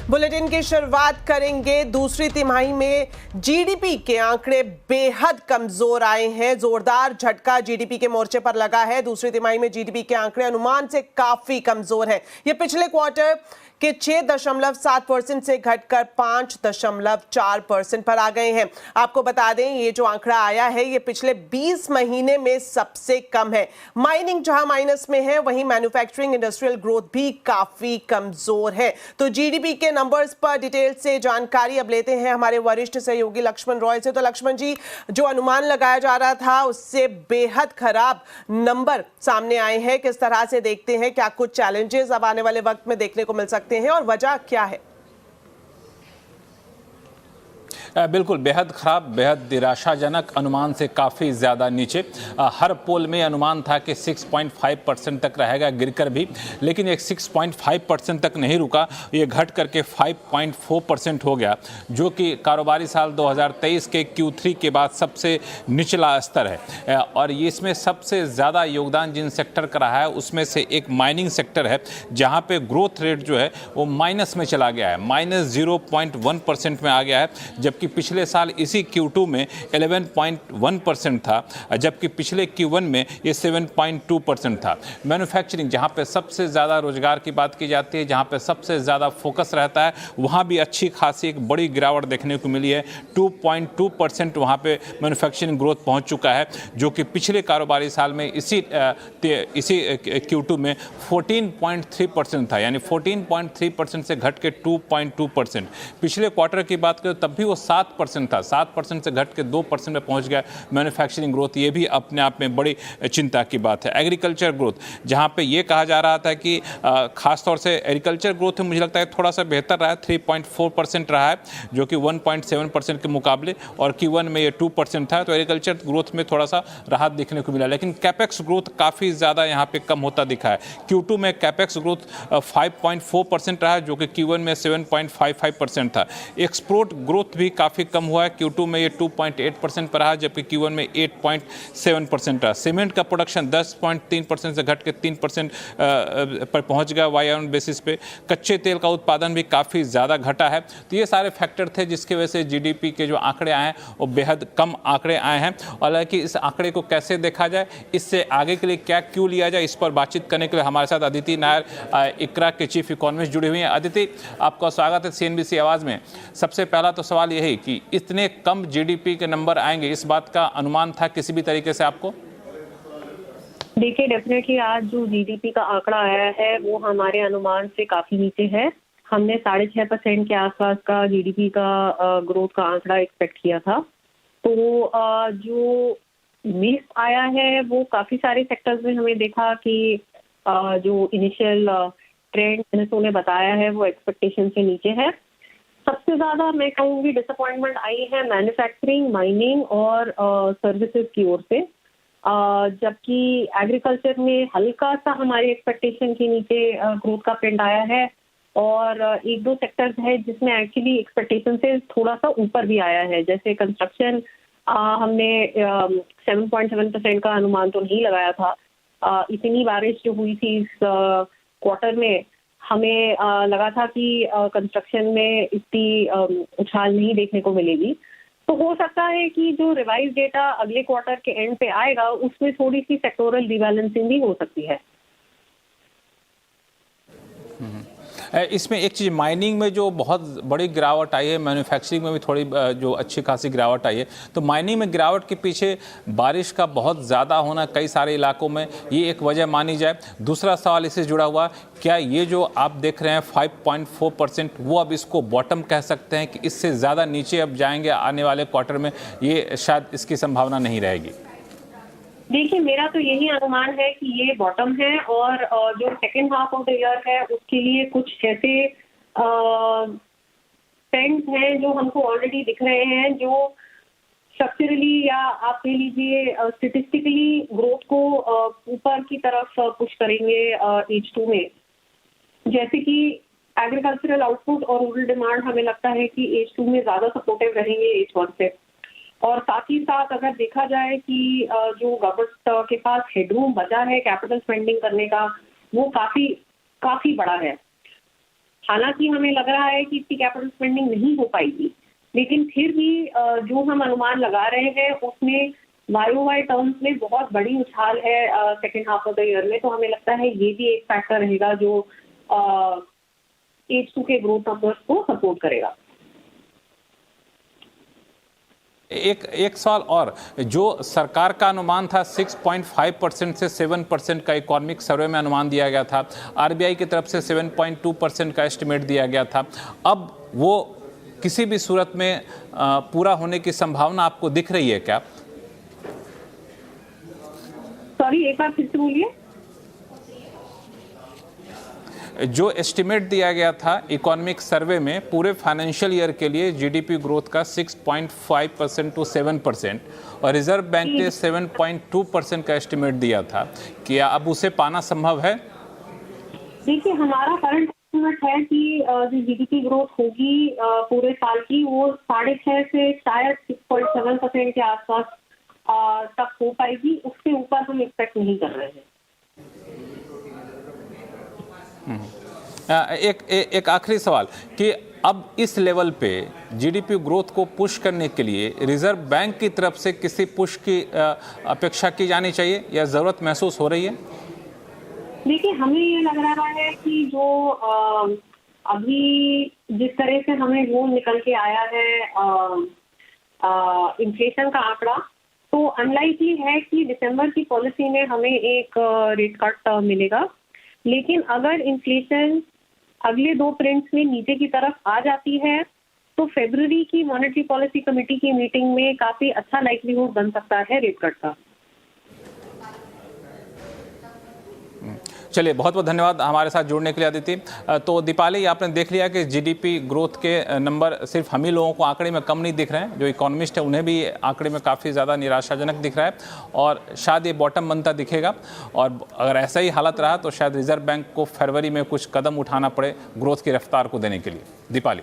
Bulletin की शुरुआत करेंगे। दूसरी तिमाही में जीडीपी के आंकड़े बेहद कमजोर आए हैं। जोरदार झटका जीडीपी के मोर्चे पर लगा है। दूसरी तिमाही में जीडीपी के आंकड़े अनुमान से काफी कमजोर है। ये पिछले क्वार्टर के 6.7% से घटकर 5.4% पर आ गए हैं। आपको बता दें, ये जो आंकड़ा आया है ये पिछले 20 महीने में सबसे कम है। माइनिंग जहां माइनस में है, वहीं मैन्युफैक्चरिंग इंडस्ट्रियल ग्रोथ भी काफी कमजोर है। तो जीडीपी के नंबर्स पर डिटेल से जानकारी अब लेते हैं हमारे वरिष्ठ सहयोगी लक्ष्मण रॉय से। तो लक्ष्मण जी, जो अनुमान लगाया जा रहा था उससे बेहद खराब नंबर सामने आए हैं। किस तरह से देखते हैं, क्या कुछ चैलेंजेस अब आने वाले वक्त में देखने को मिल सकते हैं और वजह क्या है? बिल्कुल बेहद खराब, बेहद निराशाजनक, अनुमान से काफ़ी ज़्यादा नीचे। हर पोल में अनुमान था कि 6.5% तक रहेगा गिरकर भी, लेकिन एक 6.5% तक नहीं रुका, ये घट करके 5.4% हो गया, जो कि कारोबारी साल 2023 के Q3 के बाद सबसे निचला स्तर है। और इसमें सबसे ज़्यादा योगदान जिन सेक्टर का रहा है उसमें से एक माइनिंग सेक्टर है, जहाँ पे ग्रोथ रेट जो है वो माइनस में चला गया है, -0.1% में आ गया है, जबकि पिछले साल इसी Q2 में 11.1% था, जबकि पिछले Q1 में ये 7.2% था। मैन्युफैक्चरिंग, जहाँ पे सबसे ज़्यादा रोजगार की बात की जाती है, जहाँ पे सबसे ज़्यादा फोकस रहता है, वहाँ भी अच्छी खासी एक बड़ी गिरावट देखने को मिली है। 2.2% वहाँ पे मैन्युफैक्चरिंग ग्रोथ पहुँच चुका है, जो कि पिछले कारोबारी साल में इसी Q2 में 14.3% था, यानी 14.3% से घट के 2.2%। पिछले क्वार्टर की बात करें तब भी वो 7% था, 7% से घट के 2% में पहुंच गया मैन्युफैक्चरिंग ग्रोथ। ये भी अपने आप में बड़ी चिंता की बात है। एग्रीकल्चर ग्रोथ, जहां पे ये कहा जा रहा था कि खासतौर से एग्रीकल्चर ग्रोथ में मुझे लगता है थोड़ा सा बेहतर रहा है, 3.4% रहा है, जो कि 1.7% के मुकाबले, और Q1 में ये 2% था, तो एग्रीकल्चर ग्रोथ में थोड़ा सा राहत देखने को मिला। लेकिन कैपेक्स ग्रोथ काफ़ी ज़्यादा यहाँ पे कम होता दिखा है। Q2 में कैपेक्स ग्रोथ 5.4% रहा है, जो कि Q1 में 7.55% था। एक्सपोर्ट ग्रोथ भी काफ़ी कम हुआ है। Q2 में ये 2.8% पर रहा, जबकि Q1 में 8.7% रहा। सीमेंट का प्रोडक्शन 10.3% से घट के 3% पर पहुंच गया वाई बेसिस पे। कच्चे तेल का उत्पादन भी काफ़ी ज़्यादा घटा है। तो ये सारे फैक्टर थे जिसकी वजह से जीडीपी के जो आंकड़े आए हैं वो बेहद कम आंकड़े आए हैं। हालांकि इस आंकड़े को कैसे देखा जाए, इससे आगे के लिए क्या क्यों लिया जाए, इस पर बातचीत करने के लिए हमारे साथ अदिति नायर, इकरा के चीफ इकोनॉमिस्ट जुड़े हुए हैं। अदिति, आपका स्वागत है CNBC आवाज़ में। सबसे पहला तो सवाल यही कि इतने कम जीडीपी के नंबर आएंगे, इस बात का अनुमान था किसी भी तरीके से आपको? देखिए, डेफिनेटली आज जो जीडीपी का आंकड़ा आया है वो हमारे अनुमान से काफी नीचे है। हमने 6.5% के आसपास का जीडीपी का ग्रोथ का आंकड़ा एक्सपेक्ट किया था। तो जो मिस आया है वो काफी सारे सेक्टर्स में हमें देखा कि जो इनिशियल ट्रेंड ने बताया है वो एक्सपेक्टेशन से नीचे है। सबसे ज्यादा मैं कहूँगी डिसअपॉइंटमेंट आई है मैन्युफैक्चरिंग, माइनिंग और सर्विसेज की ओर से, जबकि एग्रीकल्चर में हल्का सा हमारी एक्सपेक्टेशन के नीचे ग्रोथ का ट्रेंड आया है, और एक दो सेक्टर्स है जिसमें एक्चुअली एक्सपेक्टेशन से थोड़ा सा ऊपर भी आया है। जैसे कंस्ट्रक्शन, हमने 7.7% का अनुमान तो नहीं लगाया था। इतनी बारिश जो हुई थी इस क्वार्टर में, हमें लगा था कि कंस्ट्रक्शन में इतनी उछाल नहीं देखने को मिलेगी। तो हो सकता है कि जो रिवाइज डेटा अगले क्वार्टर के एंड पे आएगा उसमें थोड़ी सी सेक्टोरल रिबैलेंसिंग भी हो सकती है। इसमें एक चीज़, माइनिंग में जो बहुत बड़ी गिरावट आई है, मैन्युफैक्चरिंग में भी थोड़ी जो अच्छी खासी गिरावट आई है, तो माइनिंग में गिरावट के पीछे बारिश का बहुत ज़्यादा होना कई सारे इलाकों में, ये एक वजह मानी जाए। दूसरा सवाल इससे जुड़ा हुआ, क्या ये जो आप देख रहे हैं 5.4%, वो अब इसको बॉटम कह सकते हैं कि इससे ज़्यादा नीचे अब जाएंगे आने वाले क्वार्टर में, ये शायद इसकी संभावना नहीं रहेगी? देखिए, मेरा तो यही अनुमान है कि ये बॉटम है, और जो second half of the year है उसके लिए कुछ ऐसे ट्रेंड्स हैं जो हमको ऑलरेडी दिख रहे हैं, जो स्ट्रक्चरली या आप कह लीजिए स्टेटिस्टिकली ग्रोथ को ऊपर की तरफ पुश करेंगे H2 में। जैसे कि एग्रीकल्चरल आउटपुट और रूरल डिमांड हमें लगता है कि H2 में ज़्यादा सपोर्टिव रहेंगे H1 से। और साथ ही साथ अगर देखा जाए कि जो गवर्नमेंट के पास हेडरूम बचा है कैपिटल स्पेंडिंग करने का, वो काफी बड़ा है। हालांकि हमें लग रहा है कि इसकी कैपिटल स्पेंडिंग नहीं हो पाएगी, लेकिन फिर भी जो हम अनुमान लगा रहे हैं उसमें YOY टर्म्स में बहुत बड़ी उछाल है second half of the year में। तो हमें लगता है ये भी एक फैक्टर रहेगा जो H2 के ग्रोथ नंबर्स को सपोर्ट करेगा। एक सवाल और, जो सरकार का अनुमान था 6.5% से 7% का इकोनॉमिक सर्वे में अनुमान दिया गया था, RBI की तरफ से 7.2% का एस्टिमेट दिया गया था, अब वो किसी भी सूरत में पूरा होने की संभावना आपको दिख रही है क्या? सॉरी, एक बार फिर से बोलिए। जो एस्टिमेट दिया गया था इकोनॉमिक सर्वे में पूरे फाइनेंशियल ईयर के लिए जीडीपी ग्रोथ का 6.5% टू 7%, और रिजर्व बैंक ने 7.2% का एस्टिमेट दिया था, क्या अब उसे पाना संभव है? देखिए, हमारा करंट एस्टिमेट है कि जो जीडीपी ग्रोथ होगी पूरे साल की वो 6.5 से शायद 6.7% के आसपास तक हो पाएगी। उससे ऊपर हम एक्सपेक्ट नहीं कर रहे हैं। एक आखिरी सवाल कि अब इस लेवल पे जीडीपी ग्रोथ को पुश करने के लिए रिजर्व बैंक की तरफ से किसी पुश की अपेक्षा की जानी चाहिए या ज़रूरत महसूस हो रही है? देखिए, हमें ये लग रहा है कि जो अभी जिस तरह से हमें वो निकल के आया है इन्फ्लेशन का आंकड़ा, तो अनलाइकली है कि दिसंबर की पॉलिसी में हमें एक रेट कट मिलेगा। लेकिन अगर इन्फ्लेशन अगले 2 प्रिंट्स में नीचे की तरफ आ जाती है तो फरवरी की मॉनेटरी पॉलिसी कमेटी की मीटिंग में काफी अच्छा लाइक्लीहुड बन सकता है रेट कट का। चलिए, बहुत बहुत धन्यवाद हमारे साथ जुड़ने के लिए अदिति। तो दीपाली, आपने देख लिया कि जीडीपी ग्रोथ के नंबर सिर्फ हम ही लोगों को आंकड़े में कम नहीं दिख रहे हैं, जो इकोनॉमिस्ट है उन्हें भी आंकड़े में काफ़ी ज़्यादा निराशाजनक दिख रहा है और शायद ये बॉटम बनता दिखेगा। और अगर ऐसा ही हालत रहा तो शायद रिजर्व बैंक को फरवरी में कुछ कदम उठाना पड़े ग्रोथ की रफ्तार को देने के लिए। दीपाली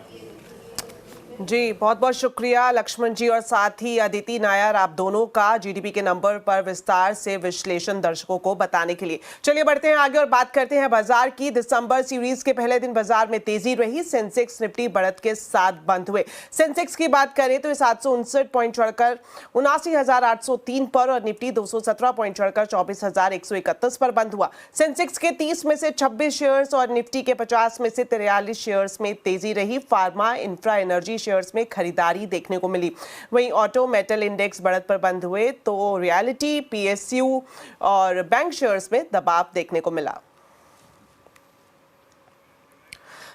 जी, बहुत बहुत शुक्रिया लक्ष्मण जी और साथ ही अदिति नायर, आप दोनों का जीडीपी के नंबर पर विस्तार से विश्लेषण दर्शकों को बताने के लिए। चलिए बढ़ते हैं आगे और बात करते हैं बाजार की। दिसंबर सीरीज के पहले दिन बाजार में तेजी रही, सेंसेक्स निफ्टी बढ़त के साथ बंद हुए। सेंसेक्स की बात करें तो 759 पॉइंट चढ़कर 79,803 पर और निफ्टी 217 पॉइंट चढ़कर 24,131 पर बंद हुआ। सेंसेक्स के 30 में से 26 शेयर्स और निफ्टी के 50 में से 43 शेयर्स में तेजी रही। फार्मा, इंफ्रा, एनर्जी शेयर्स में खरीदारी देखने को मिली। वहीं ऑटो, मेटल इंडेक्स बढ़त पर बंद हुए तो रियलिटी, पीएसयू और बैंक शेयर्स में दबाव देखने को मिला।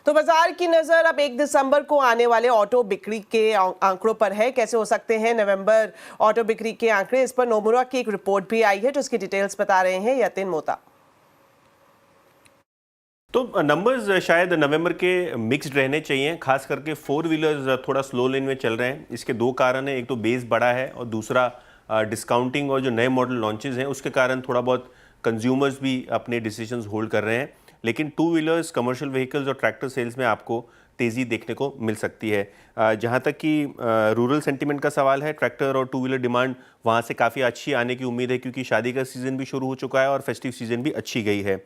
तो बाजार की नजर अब 1 दिसंबर को आने वाले ऑटो बिक्री के आंकड़ों पर है। कैसे हो सकते हैं नवंबर ऑटो बिक्री के आंकड़े, इस पर नोमुरा की एक रिपोर्ट भी आई है जिसकी डिटेल्स बता रहे हैं यतिन मोता। तो नंबर्स शायद नवंबर के मिक्स्ड रहने चाहिए, खास करके 4 व्हीलर्स थोड़ा स्लो लेन में चल रहे हैं। इसके 2 कारण हैं, एक तो बेस बड़ा है और दूसरा डिस्काउंटिंग और जो नए मॉडल लॉन्चेस हैं उसके कारण थोड़ा बहुत कंज्यूमर्स भी अपने डिसीजंस होल्ड कर रहे हैं। लेकिन 2 व्हीलर्स, कमर्शियल व्हीकल्स और ट्रैक्टर सेल्स में आपको तेज़ी देखने को मिल सकती है। जहाँ तक कि रूरल सेंटीमेंट का सवाल है, ट्रैक्टर और 2 व्हीलर डिमांड वहाँ से काफ़ी अच्छी आने की उम्मीद है क्योंकि शादी का सीज़न भी शुरू हो चुका है और फेस्टिव सीज़न भी अच्छी गई है।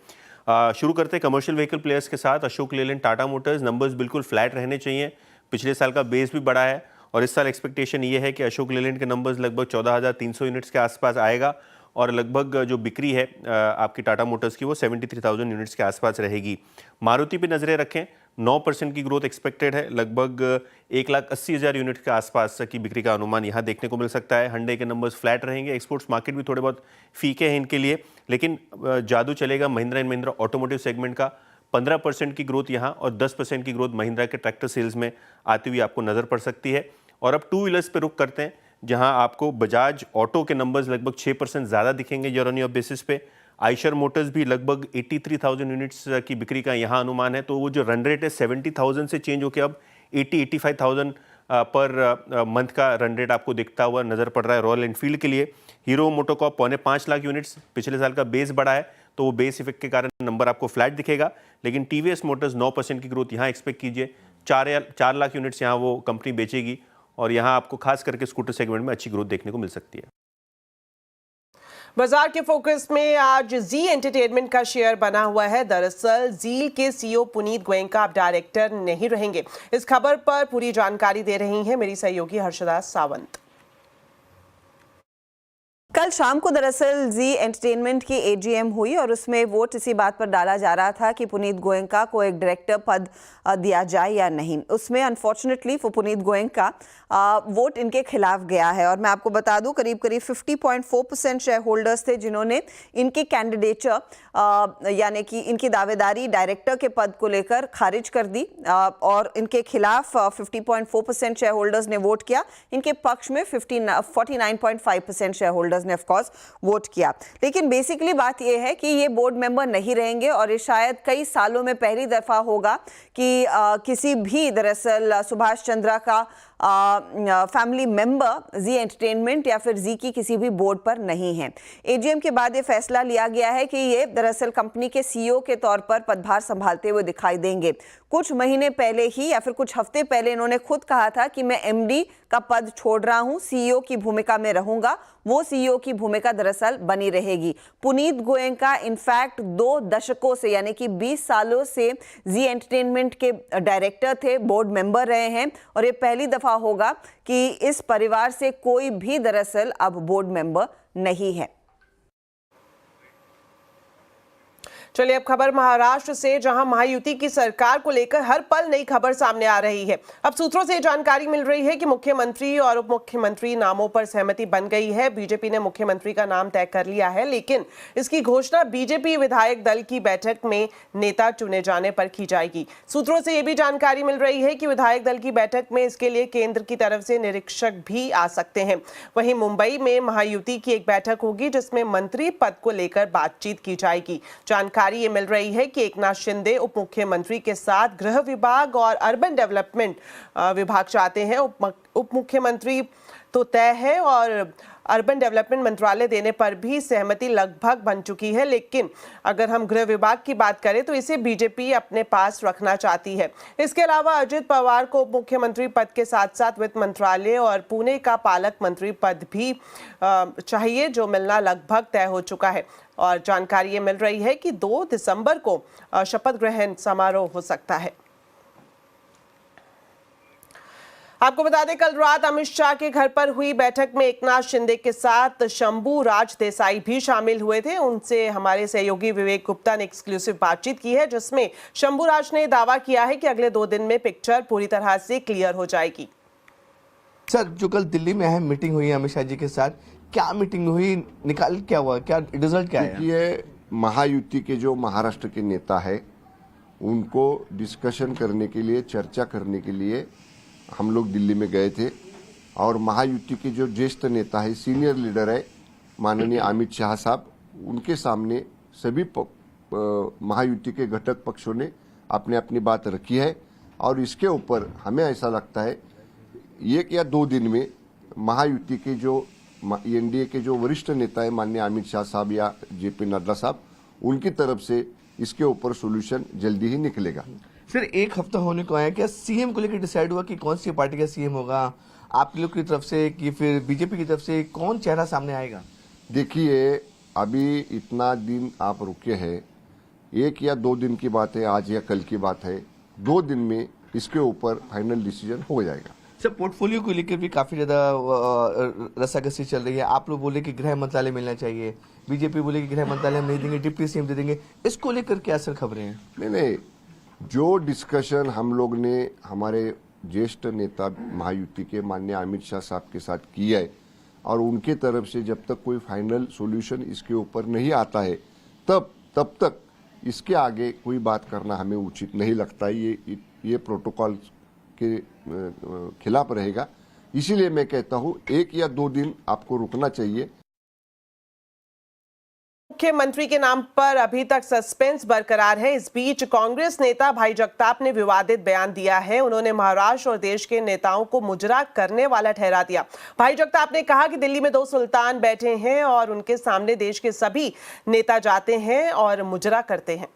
शुरू करते हैं कमर्शियल व्हीकल प्लेयर्स के साथ। अशोक लेलैंड, टाटा मोटर्स, नंबर्स बिल्कुल फ्लैट रहने चाहिए। पिछले साल का बेस भी बड़ा है और इस साल एक्सपेक्टेशन ये है कि अशोक लेलैंड के नंबर्स लगभग 14,300 यूनिट्स के आसपास आएगा और लगभग जो बिक्री है आपकी टाटा मोटर्स की वो 73,000 यूनिट्स के आसपास रहेगी। मारुति पे नज़रें रखें, 9% की ग्रोथ एक्सपेक्टेड है, लगभग 1,80,000 यूनिट के आसपास की बिक्री का अनुमान यहाँ देखने को मिल सकता है। हंडई के नंबर्स फ्लैट रहेंगे। एक्सपोर्ट्स मार्केट भी थोड़े बहुत फीके हैं इनके लिए, लेकिन जादू चलेगा Mahindra and Mahindra automotive segment का। 15% की ग्रोथ यहाँ और 10% की ग्रोथ महिंद्रा के ट्रैक्टर सेल्स में आती हुई आपको नज़र पड़ सकती है। और अब 2 व्हीलर्स पे रुक करते हैं जहां आपको बजाज ऑटो के नंबर्स लगभग 6% ज़्यादा दिखेंगे ईयर ऑन ईयर बेसिस पे। आइशर मोटर्स भी लगभग 83,000 यूनिट्स की बिक्री का यहाँ अनुमान है, तो वो जो रन रेट है 70,000 से चेंज होकर अब 85,000 पर मंथ का रन रेट आपको दिखता हुआ नज़र पड़ रहा है। रॉयल एनफील्ड के लिए हीरो मोटोकॉर्प 5.25 लाख यूनिट्स, पिछले साल का बेस बढ़ा है तो वो बेस इफेक्ट के कारण नंबर आपको फ्लैट दिखेगा। लेकिन टीवीएस मोटर्स 9% की ग्रोथ यहाँ एक्सपेक्ट कीजिए। 4 लाख यूनिट्स यहाँ वो कंपनी बेचेगी और यहाँ आपको खास करके स्कूटर सेगमेंट में अच्छी ग्रोथ देखने को मिल सकती है। बाजार के फोकस में आज जी एंटरटेनमेंट का शेयर बना हुआ है। दरअसल जील के सीईओ पुनीत गोयनका अब डायरेक्टर नहीं रहेंगे। इस खबर पर पूरी जानकारी दे रही हैं मेरी सहयोगी हर्षदा सावंत। कल शाम को दरअसल जी एंटरटेनमेंट की एजीएम हुई और उसमें वोट इसी बात पर डाला जा रहा था कि पुनीत गोयनका को एक डायरेक्टर पद दिया जाए या नहीं। उसमें unfortunately for Puneet Goenka vote इनके खिलाफ गया है। और मैं आपको बता दूं करीब 50.4% शेयर होल्डर्स थे जिन्होंने इनकी कैंडिडेचर यानी कि इनकी दावेदारी डायरेक्टर के पद को लेकर खारिज कर दी और इनके खिलाफ 50.4% शेयर होल्डर्स ने वोट किया। इनके पक्ष में 49.5% शेयर होल्डर्स ने ऑफ कोर्स वोट किया। लेकिन बेसिकली बात यह है कि ये बोर्ड मेंबर नहीं रहेंगे और ये शायद कई सालों में पहली दफा होगा कि किसी भी दरअसल सुभाष चंद्रा का फैमिली मेंबर जी एंटरटेनमेंट या फिर जी की किसी भी बोर्ड पर नहीं है। एजीएम के बाद ये फैसला लिया गया है कि ये दरअसल कंपनी के सीईओ के तौर पर पदभार संभालते हुए दिखाई देंगे। कुछ महीने पहले ही या फिर कुछ हफ्ते पहले इन्होंने खुद कहा था कि मैं एमडी का पद छोड़ रहा हूं, सीईओ की भूमिका में रहूंगा। वो सीईओ की भूमिका दरअसल बनी रहेगी। पुनीत गोयनका इनफैक्ट 2 दशकों से यानी कि 20 सालों से जी एंटरटेनमेंट के डायरेक्टर थे, बोर्ड मेंबर रहे हैं और ये पहली दफा होगा कि इस परिवार से कोई भी दरअसल अब बोर्ड मेंबर नहीं है। चलिए अब खबर महाराष्ट्र से, जहां महायुति की सरकार को लेकर हर पल नई खबर सामने आ रही है। अब सूत्रों से जानकारी मिल रही है कि मुख्यमंत्री और उप मुख्यमंत्री नामों पर सहमति बन गई है। बीजेपी ने मुख्यमंत्री का नाम तय कर लिया है, लेकिन इसकी घोषणा बीजेपी विधायक दल की बैठक में नेता चुने जाने पर की जाएगी। सूत्रों से यह भी जानकारी मिल रही है कि विधायक दल की बैठक में इसके लिए केंद्र की तरफ से निरीक्षक भी आ सकते हैं। वहीं मुंबई में महायुति की एक बैठक होगी जिसमें मंत्री पद को लेकर बातचीत की जाएगी। जानकारी ये मिल रही है कि एकनाथ शिंदे उप मुख्यमंत्री के साथ गृह विभाग और अर्बन डेवलपमेंट विभाग चाहते हैं। उप मुख्यमंत्री तो तय है और अर्बन डेवलपमेंट मंत्रालय देने पर भी सहमति लगभग बन चुकी है। लेकिन अगर हम गृह विभाग की बात करें तो इसे बीजेपी अपने पास रखना चाहती है। इसके अलावा अजित पवार को उप मुख्यमंत्री पद के साथ साथ वित्त मंत्रालय और पुणे का पालक मंत्री पद भी चाहिए, जो मिलना लगभग तय हो चुका है। और जानकारी ये मिल रही है कि 2 दिसंबर को शपथ ग्रहण समारोह हो सकता है। आपको बता दें कल रात अमित शाह के घर पर हुई बैठक में एकनाथ शिंदे के साथ शंभू राज देसाई भी शामिल हुए थे। उनसे हमारे सहयोगी विवेक गुप्ता ने एक्सक्लूसिव बातचीत की है, जिसमें शंभू राज ने दावा किया है कि अगले 2 दिन में पिक्चर पूरी तरह से क्लियर हो जाएगी। सर, जो कल दिल्ली में अहम मीटिंग हुई अमित शाह जी के साथ, क्या मीटिंग हुई, निकाल क्या हुआ, क्या रिजल्ट क्या है? ये महायुति के जो महाराष्ट्र के नेता है उनको डिस्कशन करने के लिए, चर्चा करने के लिए हम लोग दिल्ली में गए थे और महायुति के जो ज्येष्ठ नेता है, सीनियर लीडर है माननीय अमित शाह साहब, उनके सामने सभी महायुति के घटक पक्षों ने अपनी अपनी बात रखी है और इसके ऊपर हमें ऐसा लगता है 1 या 2 दिन में महायुति के जो एनडीए के जो वरिष्ठ नेता है माननीय अमित शाह साहब या जेपी नड्डा साहब, उनकी तरफ से इसके ऊपर सॉल्यूशन जल्दी ही निकलेगा। सर, 1 हफ्ता होने को आया, क्या सीएम को लेकर डिसाइड हुआ कि कौन सी पार्टी का सीएम होगा? आप लोग की तरफ से कि फिर बीजेपी की तरफ से कौन चेहरा सामने आएगा? देखिए, अभी इतना दिन आप रुके हैं, 1 या 2 दिन की बात है, आज या कल की बात है, 2 दिन में इसके ऊपर फाइनल डिसीजन हो जाएगा। सर, पोर्टफोलियो को लेकर भी काफी ज्यादा रस्साकसी चल रही है। आप लोग बोले कि गृह मंत्रालय मिलना चाहिए, बीजेपी बोले कि गृह मंत्रालय हम नहीं देंगे, डिप्टी सीएम दे देंगे। इसको लेकर क्या सर खबरें हैं? नहीं, जो डिस्कशन हम लोग ने हमारे ज्येष्ठ नेता महायुति के माननीय अमित शाह साहब के साथ किया है और उनके तरफ से जब तक कोई फाइनल सॉल्यूशन इसके ऊपर नहीं आता है तब तक इसके आगे कोई बात करना हमें उचित नहीं लगता। ये प्रोटोकॉल के खिलाफ रहेगा। इसीलिए मैं कहता हूं 1 या 2 दिन आपको रुकना चाहिए। मुख्यमंत्री के नाम पर अभी तक सस्पेंस बरकरार है। इस बीच कांग्रेस नेता भाई जगताप ने विवादित बयान दिया है। उन्होंने महाराष्ट्र और देश के नेताओं को मुजरा करने वाला ठहरा दिया। भाई जगताप ने कहा कि दिल्ली में 2 सुल्तान बैठे हैं और उनके सामने देश के सभी नेता जाते हैं और मुजरा करते हैं।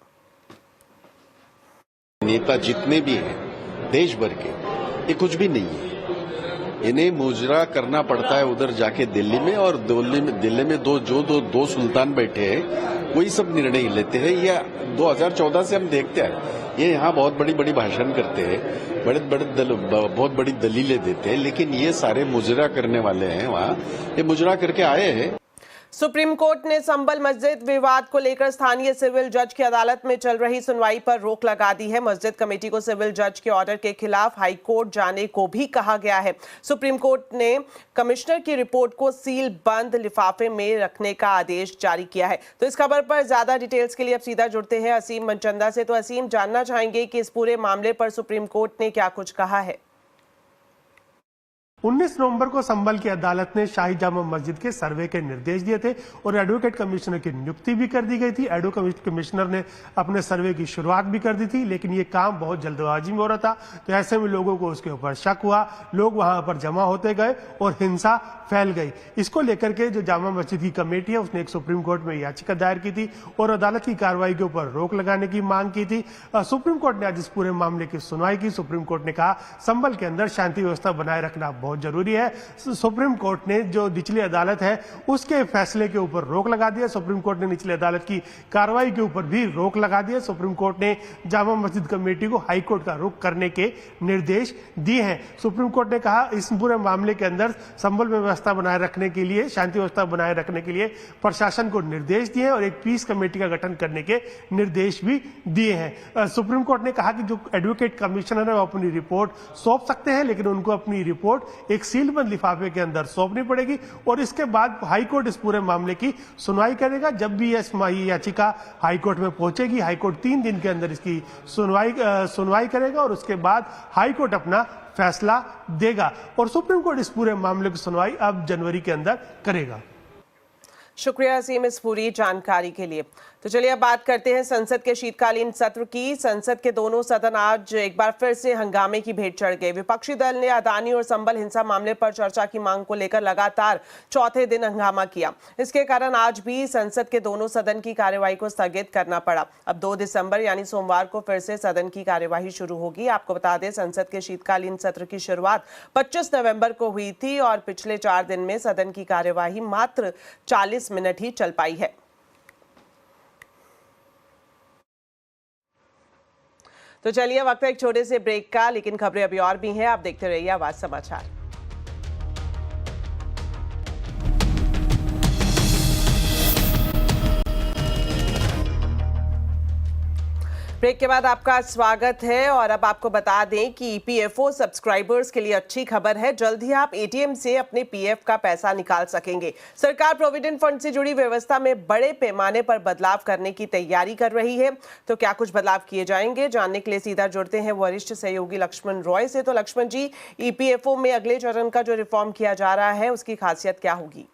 नेता जितने भी हैं देश भर के, ये कुछ भी नहीं है। इन्हें मुजरा करना पड़ता है उधर जाके दिल्ली में, और दिल्ली में दो सुल्तान बैठे हैं वही सब निर्णय लेते हैं। ये 2014 से हम देखते हैं, ये यहाँ बहुत बड़ी भाषण करते हैं, बहुत बड़ी दलीलें देते हैं, लेकिन ये सारे मुजरा करने वाले हैं वहाँ, ये मुजरा करके आए हैं। सुप्रीम कोर्ट ने संबल मस्जिद विवाद को लेकर स्थानीय सिविल जज की अदालत में चल रही सुनवाई पर रोक लगा दी है। मस्जिद कमेटी को सिविल जज के ऑर्डर के खिलाफ हाई कोर्ट जाने को भी कहा गया है। सुप्रीम कोर्ट ने कमिश्नर की रिपोर्ट को सील बंद लिफाफे में रखने का आदेश जारी किया है। तो इस खबर पर ज्यादा डिटेल्स के लिए अब सीधा जुड़ते हैं असीम मनचंदा से। तो असीम, जानना चाहेंगे कि इस पूरे मामले पर सुप्रीम कोर्ट ने क्या कुछ कहा है। 19 नवंबर को संभल की अदालत ने शाही जामा मस्जिद के सर्वे के निर्देश दिए थे और एडवोकेट कमिश्नर की नियुक्ति भी कर दी गई थी। एडवोकेट कमिश्नर ने अपने सर्वे की शुरुआत भी कर दी थी, लेकिन ये काम बहुत जल्दबाजी में हो रहा था, तो ऐसे में लोगों को उसके ऊपर शक हुआ, लोग वहां पर जमा होते गए और हिंसा फैल गई। इसको लेकर के जो जामा मस्जिद की कमेटी है उसने एक सुप्रीम कोर्ट में याचिका दायर की थी और अदालत की कार्रवाई के ऊपर रोक लगाने की मांग की थी। सुप्रीम कोर्ट ने आज इस पूरे मामले की सुनवाई की। सुप्रीम कोर्ट ने कहा संभल के अंदर शांति व्यवस्था बनाए रखना बहुत जरूरी है। सुप्रीम कोर्ट ने जो निचली अदालत है उसके फैसले के ऊपर रोक लगा दिया। सुप्रीम कोर्ट ने निचली अदालत की कार्रवाई के ऊपर भी रोक लगा दिया। सुप्रीम कोर्ट ने जामा मस्जिद कमेटी को हाई कोर्ट का रुख करने के निर्देश दिए हैं। सुप्रीम कोर्ट ने कहा इस पूरे मामले के अंदर संभल व्यवस्था बनाए रखने के लिए, शांति व्यवस्था बनाए रखने के लिए प्रशासन को निर्देश दिए और एक पीस कमेटी का गठन करने के निर्देश भी दिए हैं। सुप्रीम कोर्ट ने कहा कि जो एडवोकेट कमिश्नर है वो अपनी रिपोर्ट सौंप सकते हैं, लेकिन उनको अपनी रिपोर्ट एक सीलबंद लिफाफे के अंदर सौंपनी पड़ेगी और इसके बाद हाई कोर्ट इस पूरे मामले की सुनवाई करेगा। जब भी यह याचिका हाई कोर्ट में पहुंचेगी, हाई कोर्ट 3 दिन के अंदर इसकी सुनवाई करेगा और उसके बाद हाई कोर्ट अपना फैसला देगा और सुप्रीम कोर्ट इस पूरे मामले की सुनवाई अब जनवरी के अंदर करेगा। शुक्रिया असीम इस पूरी जानकारी के लिए। तो चलिए अब बात करते हैं संसद के शीतकालीन सत्र की। संसद के दोनों सदन आज एक बार फिर से हंगामे की भेंट चढ़ गए। विपक्षी दल ने अदानी और संभल हिंसा मामले पर चर्चा की मांग को लेकर लगातार चौथे दिन हंगामा किया। इसके कारण आज भी संसद के दोनों सदन की कार्यवाही को स्थगित करना पड़ा। अब 2 दिसंबर यानी सोमवार को फिर से सदन की कार्यवाही शुरू होगी। आपको बता दें संसद के शीतकालीन सत्र की शुरुआत 25 नवंबर को हुई थी और पिछले 4 दिन में सदन की कार्यवाही मात्र 40 मिनट ही चल पाई है। तो चलिए वक्त है एक छोटे से ब्रेक का, लेकिन खबरें अभी और भी हैं। आप देखते रहिए आवाज समाचार। ब्रेक के बाद आपका स्वागत है और अब आपको बता दें कि ईपीएफओ सब्सक्राइबर्स के लिए अच्छी खबर है। जल्द ही आप एटीएम से अपने पीएफ का पैसा निकाल सकेंगे। सरकार प्रोविडेंट फंड से जुड़ी व्यवस्था में बड़े पैमाने पर बदलाव करने की तैयारी कर रही है। तो क्या कुछ बदलाव किए जाएंगे, जानने के लिए सीधा जुड़ते हैं वरिष्ठ सहयोगी लक्ष्मण रॉय से। तो लक्ष्मण जी, ईपीएफओ में अगले चरण का जो रिफॉर्म किया जा रहा है उसकी खासियत क्या होगी?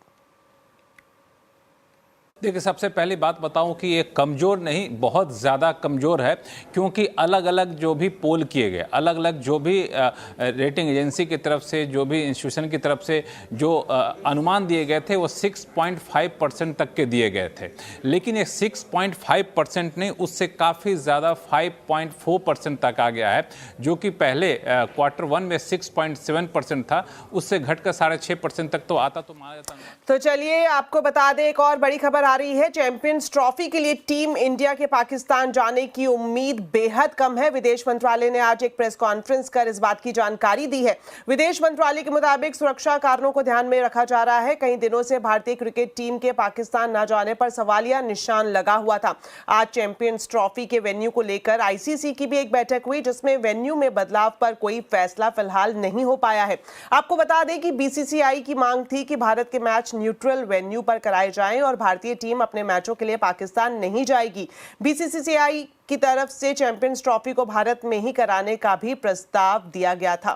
देखिए, सबसे पहली बात बताऊं कि ये कमज़ोर नहीं, बहुत ज़्यादा कमज़ोर है, क्योंकि अलग अलग जो भी पोल किए गए, अलग अलग जो भी रेटिंग एजेंसी की तरफ से, जो भी इंस्टीट्यूशन की तरफ से जो अनुमान दिए गए थे वो 6.5% तक के दिए गए थे। लेकिन ये 6.5% नहीं, उससे काफ़ी ज़्यादा 5.4% तक आ गया है, जो कि पहले Q1 में 6.7% था, उससे घटकर 6.5% तक तो आता तो माना जाता। तो चलिए आपको बता दें एक और बड़ी खबर आ रही है। चैंपियंस ट्रॉफी के लिए टीम इंडिया के पाकिस्तान जाने की उम्मीद बेहद कम है। विदेश मंत्रालय ने आज एक प्रेस कॉन्फ्रेंस कर इस बात की जानकारी दी है। विदेश मंत्रालय के मुताबिक सुरक्षा कारणों को ध्यान में रखा जा रहा है। कई दिनों से भारतीय क्रिकेट टीम के पाकिस्तान न जाने पर सवालिया निशान लगा हुआ था। आज चैंपियंस ट्रॉफी के वेन्यू को लेकर आईसीसी की भी एक बैठक हुई, जिसमें वेन्यू में बदलाव पर कोई फैसला फिलहाल नहीं हो पाया है। आपको बता दें कि बीसीसीआई की मांग थी कि भारत के मैच न्यूट्रल वेन्यू पर कराए जाएं और भारतीय टीम अपने मैचों के लिए पाकिस्तान नहीं जाएगी। बीसीसीआई की तरफ से चैंपियंस ट्रॉफी को भारत में ही कराने का भी प्रस्ताव दिया गया था।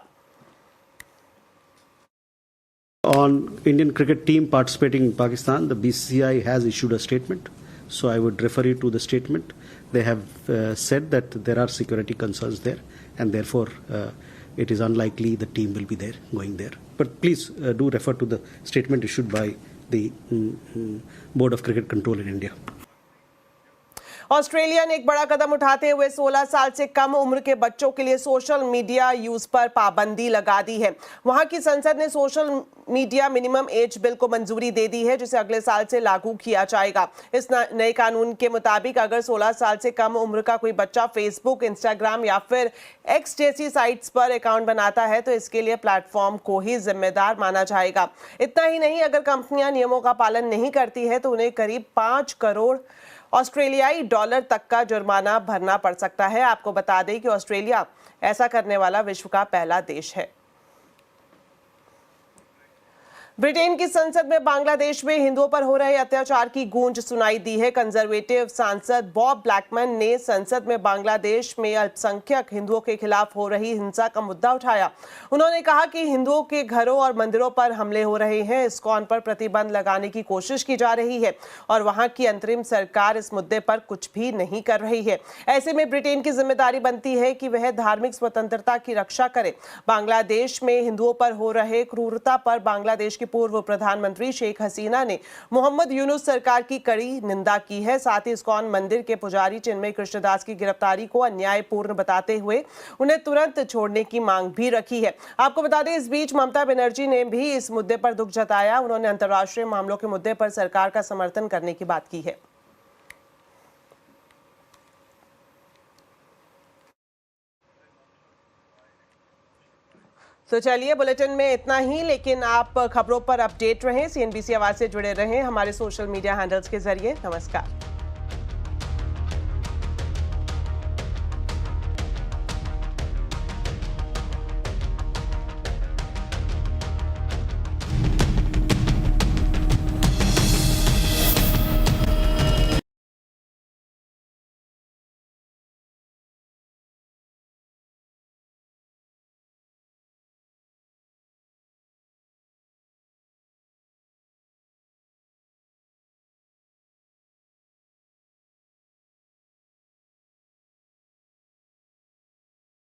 On Indian cricket team participating in Pakistan, the BCCI has issued a statement. So I would refer you to the statement. They have said that there are security concerns there, and therefore it is unlikely the team will be there, going there. But please do refer to the statement issued by the Board of Cricket Control in India. Australia ने एक बड़ा कदम उठाते हुए 16 साल से कम उम्र के बच्चों के लिए सोशल मीडिया यूज पर पाबंदी लगा दी है। वहां की संसद ने social media minimum age bill को मंजूरी दे दी है, जिसे अगले साल से लागू किया जाएगा। इस नए कानून के मुताबिक अगर 16 साल से कम उम्र का कोई बच्चा फेसबुक, इंस्टाग्राम या फिर एक्स जैसी साइट्स पर अकाउंट बनाता है तो इसके लिए प्लेटफॉर्म को ही जिम्मेदार माना जाएगा। इतना ही नहीं, अगर कंपनियां नियमों का पालन नहीं करती है तो उन्हें करीब 5 करोड़ ऑस्ट्रेलियाई डॉलर तक का जुर्माना भरना पड़ सकता है। आपको बता दें कि ऑस्ट्रेलिया ऐसा करने वाला विश्व का पहला देश है। ब्रिटेन की संसद में बांग्लादेश में हिंदुओं पर हो रहे अत्याचार की गूंज सुनाई दी है। कंजर्वेटिव सांसद बॉब ब्लैकमैन ने संसद में बांग्लादेश में अल्पसंख्यक हिंदुओं के खिलाफ हो रही हिंसा का मुद्दा उठाया। उन्होंने कहा कि हिंदुओं के घरों और मंदिरों पर हमले हो रहे हैं, इस्कॉन पर प्रतिबंध लगाने की कोशिश की जा रही है और वहां की अंतरिम सरकार इस मुद्दे पर कुछ भी नहीं कर रही है। ऐसे में ब्रिटेन की जिम्मेदारी बनती है कि वह धार्मिक स्वतंत्रता की रक्षा करे। बांग्लादेश में हिंदुओं पर हो रहे क्रूरता पर बांग्लादेश पूर्व प्रधानमंत्री शेख हसीना ने मोहम्मद यूनुस सरकार की कड़ी निंदा की है। साथ ही इस्कॉन मंदिर के पुजारी चिन्मय कृष्णदास की गिरफ्तारी को अन्यायपूर्ण बताते हुए उन्हें तुरंत छोड़ने की मांग भी रखी है। आपको बता दें, इस बीच ममता बनर्जी ने भी इस मुद्दे पर दुख जताया। उन्होंने अंतर्राष्ट्रीय मामलों के मुद्दे पर सरकार का समर्थन करने की बात की है। तो चलिए, बुलेटिन में इतना ही, लेकिन आप खबरों पर अपडेट रहें, CNBC आवाज से जुड़े रहें हमारे सोशल मीडिया हैंडल्स के जरिए। नमस्कार।